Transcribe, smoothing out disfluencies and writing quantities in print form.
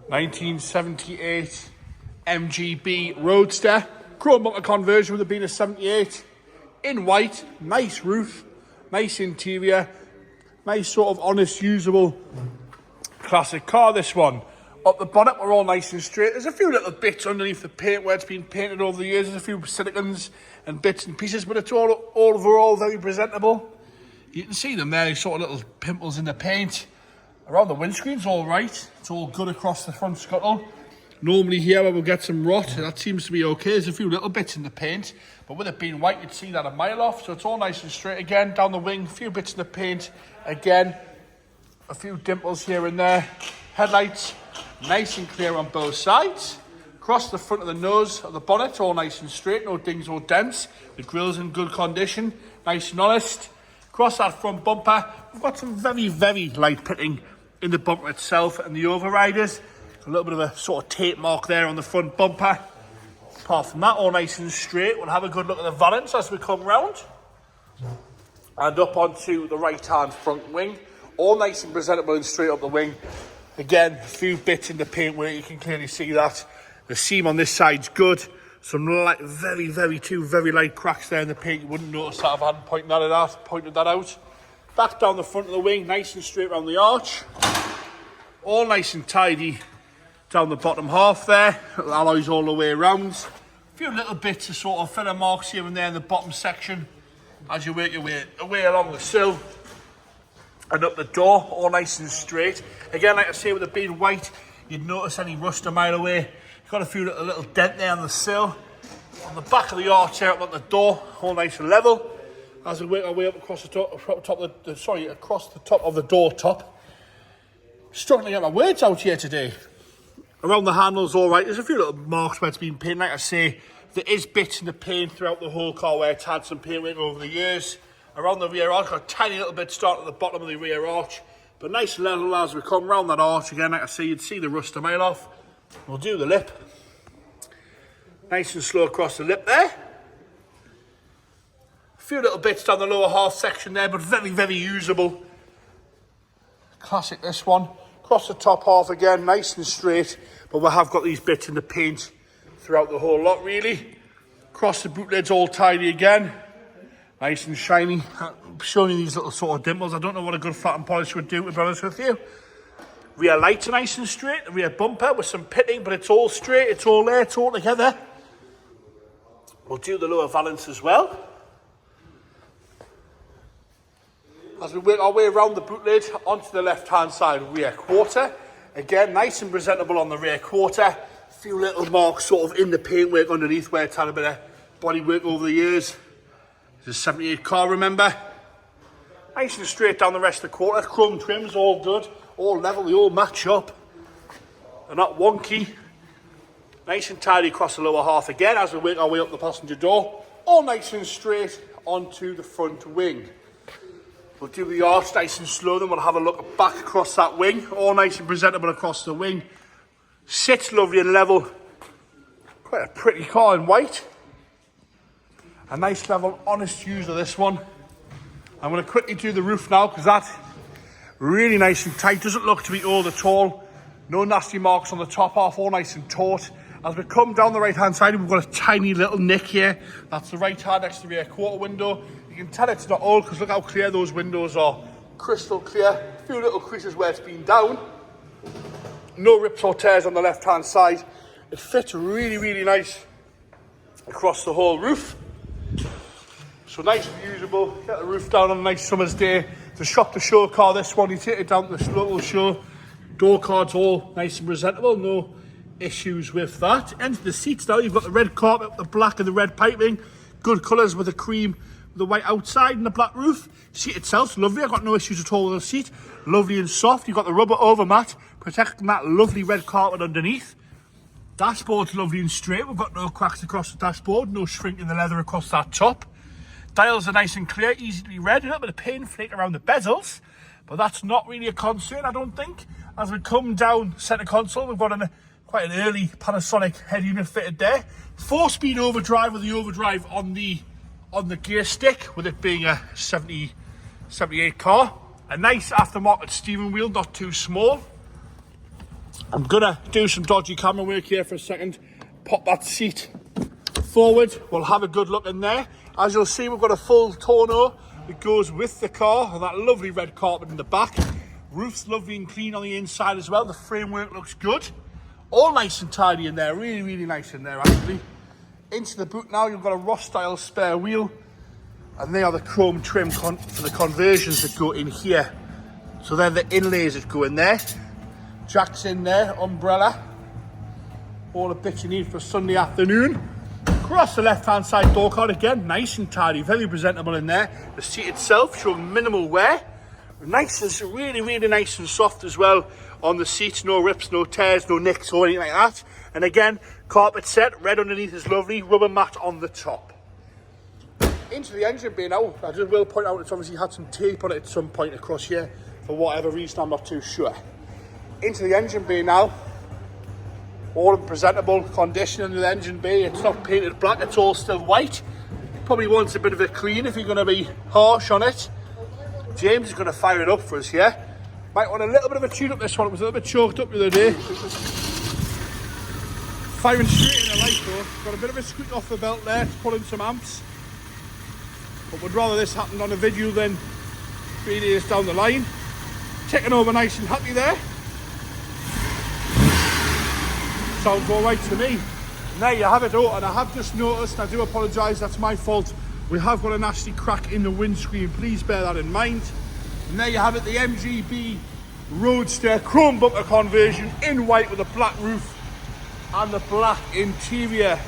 1978 MG B Roadster. Chrome bumper conversion with it being a 78. In white, nice roof, nice interior, nice sort of honest, usable classic car, this one. Up the bonnet, we're all nice and straight. There's a few little bits underneath the paint where it's been painted over the years. There's a few silicons and bits and pieces, but it's all overall very presentable. You can see them there, sort of little pimples in the paint. Around the windscreen's all right. It's all good across the front scuttle. Normally here we'll get some rot. That seems to be okay. There's a few little bits in the paint, but with it being white, you'd see that a mile off. So it's all nice and straight. Again, down the wing, a few bits in the paint. Again, a few dimples here and there. Headlights, nice and clear on both sides. Across the front of the nose of the bonnet, all nice and straight, no dings or dents. The grill's in good condition, nice and honest. Across that front bumper, we've got some very, very light pitting in the bumper itself and the overriders. A little bit of a sort of tape mark there on the front bumper. Apart from that, all nice and straight. We'll have a good look at the valance as we come round. And up onto the right-hand front wing. All nice and presentable and straight up the wing. Again, a few bits in the paint where you can clearly see that. The seam on this side's good. Some light, very light cracks there in the paint. You wouldn't notice that if I hadn't pointed that out. Back down the front of the wing, nice and straight around the arch. All nice and tidy down the bottom half there. Little alloys all the way around. A few little bits of sort of filler marks here and there in the bottom section as you work your way along the sill and up the door, all nice and straight. Again, like I say, with it being white, you'd notice any rust a mile away. Got a few little dent there on the sill. On the back of the arch there up at the door, all nice and level. As we work our way up across the top, across the top of the door top. Struggling to get my words out here today. Around the handles, all right. There's a few little marks where it's been painted. Like I say, there is bits in the paint throughout the whole car where it's had some paint work over the years. Around the rear arch, got a tiny little bit starting at the bottom of the rear arch. But nice and level as we come round that arch again. Like I say, you'd see the rust a mile off. We'll do the lip. Nice and slow across the lip there. A few little bits down the lower half section there, but very usable. Classic, this one. Across the top half again, nice and straight. But we have got these bits in the paint throughout the whole lot, really. Across the boot lid's all tidy again. Nice and shiny. I'm showing you these little sort of dimples. I don't know what a good flat and polish would do, to be honest with you. Rear lights are nice and straight. The rear bumper with some pitting, but it's all straight. It's all there. It's all together. We'll do the lower valance as well. As we work our way around the boot lid onto the left-hand side rear quarter. Again, nice and presentable on the rear quarter. A few little marks sort of in the paintwork underneath where it's had a bit of body work over the years. It's a 78 car, remember? Nice and straight down the rest of the quarter. Chrome trims, all good. All level, they all match up. They're not wonky. Nice and tidy across the lower half again as we work our way up the passenger door. All nice and straight onto the front wing. We'll do the arch nice and slow, then we'll have a look back across that wing. All nice and presentable across the wing. Sits lovely and level. Quite a pretty car in white. A nice level, honest use of this one. I'm going to quickly do the roof now because that's really nice and tight. Doesn't look to be old at all. No nasty marks on the top half, all nice and taut. As we come down the right-hand side, we've got a tiny little nick here. That's the right hand next to the rear quarter window. You can tell it's not old because look how clear those windows are. Crystal clear. A few little creases where it's been down. No rips or tears on the left-hand side. It fits really nice across the whole roof. So nice and usable. Get the roof down on a nice summer's day. It's a shop to show car, this one. You take it down to the local show. Door cards all nice and presentable. No issues with that. Enter the seats now. You've got the red carpet, the black and the red piping. Good colours with the cream, the white outside and the black roof. Seat itself's lovely. I've got no issues at all with the seat. Lovely and soft. You've got the rubber overmat protecting that lovely red carpet underneath. Dashboard's lovely and straight. We've got no cracks across the dashboard. No shrink in the leather across that top. Dials are nice and clear, easy to be read. A little bit of paint flake around the bezels, but that's not really a concern, I don't think. As we come down centre console, we've got quite an early Panasonic head unit fitted there. 4-speed overdrive with the overdrive on the gear stick, with it being a 78 car. A nice aftermarket steering wheel, not too small. I'm gonna do some dodgy camera work here for a second. Pop that seat forward. We'll have a good look in there. As you'll see, we've got a full tonneau that goes with the car, and that lovely red carpet in the back. Roof's lovely and clean on the inside as well. The framework looks good. All nice and tidy in there. Really, really nice in there, actually. Into the boot now, you've got a Ross style spare wheel, and they are the chrome trim for the conversions that go in here. So they're the inlays that go in there. Jack's in there, umbrella. All the bits you need for a Sunday afternoon. Across the left-hand side door card again, nice and tidy, very presentable in there. The seat itself showing minimal wear. Nice and really, really nice and soft as well on the seats. No rips, no tears, no nicks or anything like that. And again, carpet set, red underneath is lovely, rubber mat on the top. Into the engine bay now. I just will point out it's obviously had some tape on it at some point across here. For whatever reason, I'm not too sure. Into the engine bay now. All in presentable condition in the engine bay. It's not painted black, it's all still white. Probably wants a bit of a clean if you're going to be harsh on it. James is going to fire it up for us here. Might want a little bit of a tune up this one. It was a little bit choked up the other day. Firing straight in the light though. Got a bit of a squeak off the belt there to pull in some amps. But would rather this happened on a video than 3 days down the line. Ticking over nice and happy there. Sounds all right to me. And there you have it. Oh, and I have just noticed, and I do apologise, that's my fault. We have got a nasty crack in the windscreen. Please bear that in mind. And there you have it, the MGB Roadster chrome bumper conversion in white with a black roof and the black interior.